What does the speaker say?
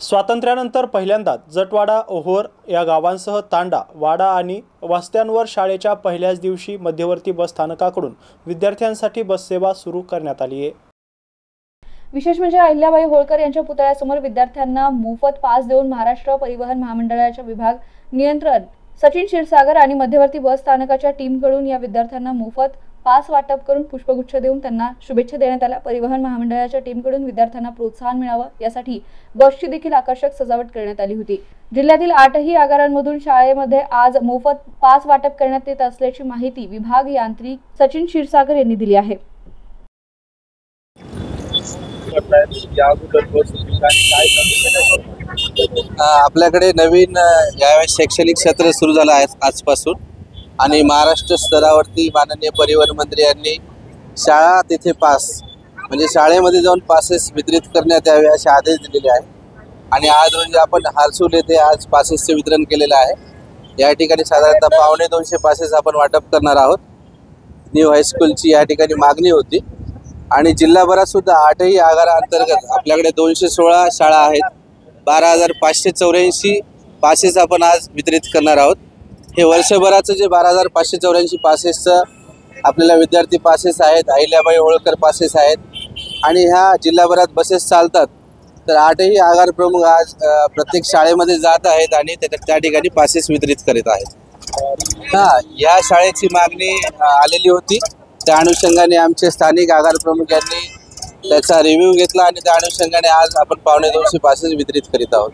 स्वातंत्र्यानंतर पहिल्यांदाच जटवाडा, ओहोर या गावांसह तांडा, वाडा आणि वस्त्यांवर शाळेच्या पहिल्याच दिवशी मध्यवर्ती बस स्थानकाकडून विद्यार्थ्यांसाठी बससेवा सुरू करण्यात आली आहे। विशेष म्हणजे अहिल्याबाई होळकर यांच्या पुतळ्यासमोर विद्यार्थ्यांना मोफत पास देऊन महाराष्ट्र परिवहन महामंडळाच्या विभाग नियंत्रण सचिन क्षीरसागर आणि मध्यवर्ती बस स्थानकाच्या टीमकडून या विद्यार्थ्यांना मोफत पास वाटप करून पुष्पगुच्छ देऊन त्यांना शुभेच्छा देण्यात आल्या। परिवहन महामंडळाच्या टीमकडून विद्यार्थ्यांना प्रोत्साहन मिळावं यासाठी बसची देखील आकर्षक सजावट करण्यात आली होती। जिल्ह्यातील 8ही आगारांमधून शाळेमध्ये आज मोफत पास वाटप करण्यात येत असल्याची माहिती विभाग यांत्रिक सचिन क्षीरसागर यांनी दिली आहे। आपल्याकडे नवीन यावेळेस शैक्षणिक सत्र सुरू झालं आहे आजपासून आणि महाराष्ट्र स्तरावरती माननीय परिवहन मंत्री यांनी शाळा तिथे पास म्हणजे शाळेमध्ये जाऊन पासेस वितरित करण्यात यावे असे आदेश दिलेले आहेत आणि आज म्हणजे आपण हारसूल येथे आज पासेसचे वितरण केलेलं आहे। या ठिकाणी साधारणतः 250 पासेस आपण वाटप करणार आहोत। न्यू हायस्कूलची या ठिकाणी मागणी होती आणि जिल्हाभरात सुद्धा 8ही आगाराअंतर्गत आपल्याकडे 216 शाळा आहेत। 12,584 पासेस आपण आज वितरित करणार आहोत। हे वर्षभराचं जे 12,584 पासेसचं आपल्याला विद्यार्थी पासेस आहेत, अहिल्याबाई होळकर पासेस आहेत आणि ह्या जिल्हाभरात बसेस चालतात। तर 8ही आगार प्रमुख आज प्रत्येक शाळेमध्ये जात आहेत आणि त्या ठिकाणी पासेस वितरित करीत आहेत। या शाळेची मागणी आलेली होती, त्या अनुषंगाने आमचे स्थानिक आगार प्रमुख यांनी त्याचा रिव्ह्यू घेतला आणि त्या अनुषंगाने आज आपण 250 पासेस वितरित करीत आहोत।